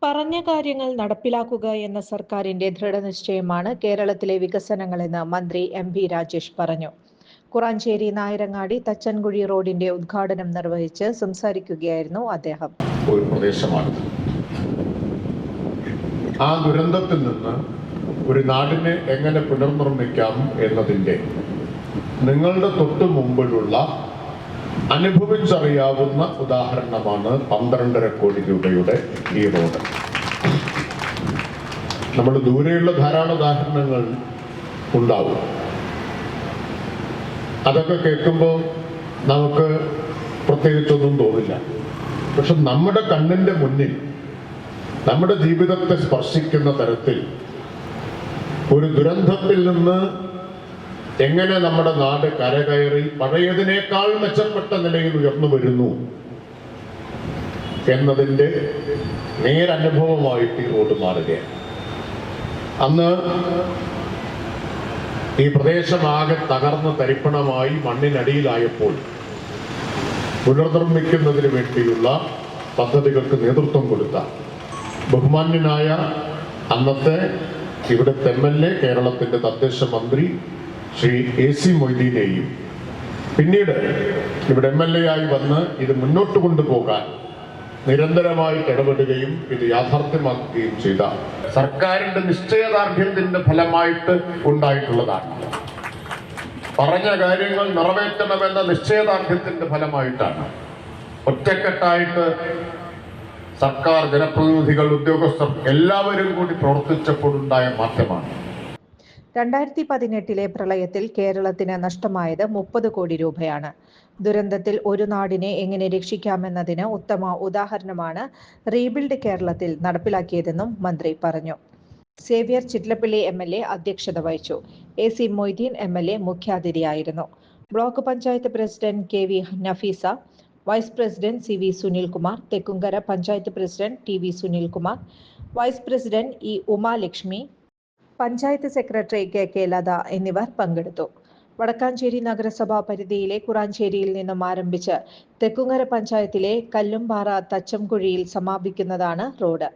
പറഞ്ഞ കാര്യങ്ങൾ നടപ്പിലാക്കുക എന്ന സർക്കാരിന്റെ ദൃഢനിശ്ചയമാണ് കേരളത്തിലെ വികസനങ്ങളെന്ന് മന്ത്രി എം.പി. രാജേഷ് പറഞ്ഞു. കുറാഞ്ചേരി നായരങ്ങാടി തച്ചൻകുഴി റോഡിന്റെ ഉദ്ഘാടനം നിർവഹിച്ച് സംസാരിക്കുകയായിരുന്നു അദ്ദേഹം. ഒരു പ്രദേശമാണ്. ആ ദുരന്തത്തിൽ നിന്ന് ഒരു നാടിനെ എങ്ങനെ പുനർനിർമ്മിക്കാം എന്നതിന്റെ നിങ്ങളുടെ തൊട്ടു മുമ്പിലുള്ള അനുഭവിച്ചറിയാവുന്ന ഉദാഹരണമാണ് 12.5 കോടി രൂപയുടെ ഈ റോഡ്. നമ്മൾ ദൂരെയുള്ള ധാരാളം ഉദാഹരണങ്ങൾ ഉണ്ടാവും. അതൊക്കെ കേൾക്കുമ്പോൾ നമുക്ക് പ്രത്യേകിച്ചൊന്നും തോന്നില്ല. പക്ഷെ നമ്മുടെ കണ്ണിന്റെ മുന്നിൽ നമ്മുടെ ജീവിതത്തെ സ്പർശിക്കുന്ന തരത്തിൽ ഒരു ദുരന്തത്തിൽ നിന്ന് എങ്ങനെ നമ്മുടെ നാട് കരകയറി പഴയതിനേക്കാൾ മെച്ചപ്പെട്ട നിലയിൽ ഉയർന്നു വരുന്നു എന്നതിൻ്റെ നേരനുഭവമായിട്ട് ഈ റോഡ് മാറുകയാണ്. അന്ന് ഈ പ്രദേശമാകെ തകർന്ന് തരിപ്പണമായി മണ്ണിനടിയിലായപ്പോൾ പുനർനിർമ്മിക്കുന്നതിന് വേണ്ടിയുള്ള പദ്ധതികൾക്ക് നേതൃത്വം കൊടുത്ത ബഹുമാന്യനായ അന്നത്തെ ഇവിടുത്തെ MLA, കേരളത്തിന്റെ തദ്ദേശ മന്ത്രി ശ്രീ AC മൊയ്തീനെയും പിന്നീട് ഇവിടെ MLA ആയി വന്ന് ഇത് മുന്നോട്ട് കൊണ്ടുപോകാൻ നിരന്തരമായി ഇടപെടുകയും ഇത് യാഥാർത്ഥ്യമാക്കുകയും ചെയ്ത സർക്കാരിന്റെ നിശ്ചയദാർഢ്യത്തിന്റെ ഫലമായിട്ട് ഉണ്ടായിട്ടുള്ളതാണ്. പറഞ്ഞ കാര്യങ്ങൾ നിറവേറ്റണമെന്ന നിശ്ചയദാർഢ്യത്തിന്റെ ഫലമായിട്ടാണ് ഒറ്റക്കെട്ടായിട്ട് സർക്കാർ, ജനപ്രതിനിധികൾ, ഉദ്യോഗസ്ഥർ എല്ലാവരും കൂടി പ്രവർത്തിച്ചപ്പോഴുണ്ടായ മാറ്റമാണ്. 2018 പ്രളയത്തിൽ കേരളത്തിന് നഷ്ടമായത് 30 കോടി രൂപയാണ്. ദുരന്തത്തിൽ ഒരു നാടിനെ എങ്ങനെ രക്ഷിക്കാമെന്നതിന് ഉത്തമ ഉദാഹരണമാണ് റീബിൽഡ് കേരളത്തിൽ നടപ്പിലാക്കിയതെന്നും മന്ത്രി പറഞ്ഞു. സേവ്യർ ചിറ്റലപ്പള്ളി MLA അധ്യക്ഷത വഹിച്ചു. AC മൊയ്തീൻ MLA മുഖ്യാതിഥിയായിരുന്നു. Block panchayat president KV Nafeesa, vice president CV Sunilkumar, Thekkumkara panchayat president TV Sunilkumar, vice president E Umalakshmi, panchayat secretary KK Latha എന്നിവർ പങ്കെടുത്തു. വടക്കാഞ്ചേരി നഗരസഭാ പരിധിയിലെ കുറാഞ്ചേരിയിൽ നിന്നും ആരംഭിച്ച് തെക്കുംകര പഞ്ചായത്തിലെ കല്ലുംപാറ തച്ചംകുഴിയിൽ സമാപിക്കുന്നതാണ് റോഡ്.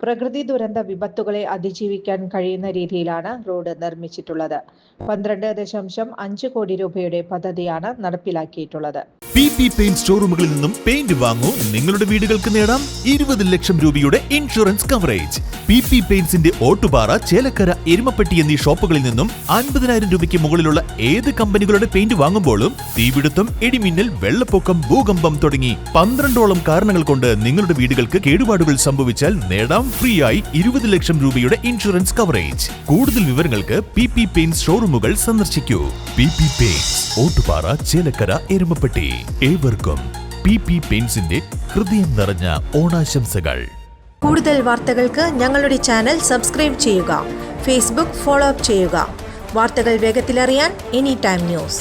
പ്രകൃതി ദുരന്ത വിപത്തുകളെ അതിജീവിക്കാൻ കഴിയുന്ന രീതിയിലാണ് റോഡ് നിർമ്മിച്ചിട്ടുള്ളത്. 12.5 കോടി രൂപയുടെ പദ്ധതിയാണ് നടപ്പിലാക്കിയിട്ടുള്ളത്. PP പെയിന്റ് സ്റ്റോറൂമുകളിൽ നിന്നും പെയിന്റ് വാങ്ങൂ. നിങ്ങളുടെ വീടുകൾക്ക് നേടാം 20 ലക്ഷം രൂപയുടെ ഇൻഷുറൻസ് കവറേജ്. PP പെയിന്റ്സിന്റെ ഓട്ടുപാറ, ചേലക്കര, എരുമപ്പെട്ടി എന്നീ ഷോപ്പുകളിൽ നിന്നും 50,000 രൂപയ്ക്ക് മുകളിലുള്ള ഏത് കമ്പനികളുടെ പെയിന്റ് വാങ്ങുമ്പോഴും തീപിടുത്തം, ഇടിമിന്നൽ, വെള്ളപ്പൊക്കം, ഭൂകമ്പം തുടങ്ങി 12ഓളം കാരണങ്ങൾ കൊണ്ട് നിങ്ങളുടെ വീടുകൾക്ക് കേടുപാടുകൾ സംഭവിച്ചാൽ നേടാം ഫ്രീ ആയി 20 ലക്ഷം രൂപയുടെ ഇൻഷുറൻസ് കവറേജ്. കൂടുതൽ വിവരങ്ങൾക്ക് PP പെയിന്റ് ഷോറൂമുകൾ സന്ദർശിക്കൂ. PP paints, Ottupara, Chelakkara, Erumapetty. ഏവർക്കും PP പെയിന്റ്സിന്റെ ഹൃദയം നിറഞ്ഞ ഓണാശംസകൾ. കൂടുതൽ വാർത്തകൾക്ക് ഞങ്ങളുടെ ചാനൽ സബ്സ്ക്രൈബ് ചെയ്യുക. ഫേസ്ബുക്ക് ഫോളോ അപ്പ് ചെയ്യുക. വാർത്തകൾ വേഗത്തിലറിയാൻ Anytime News.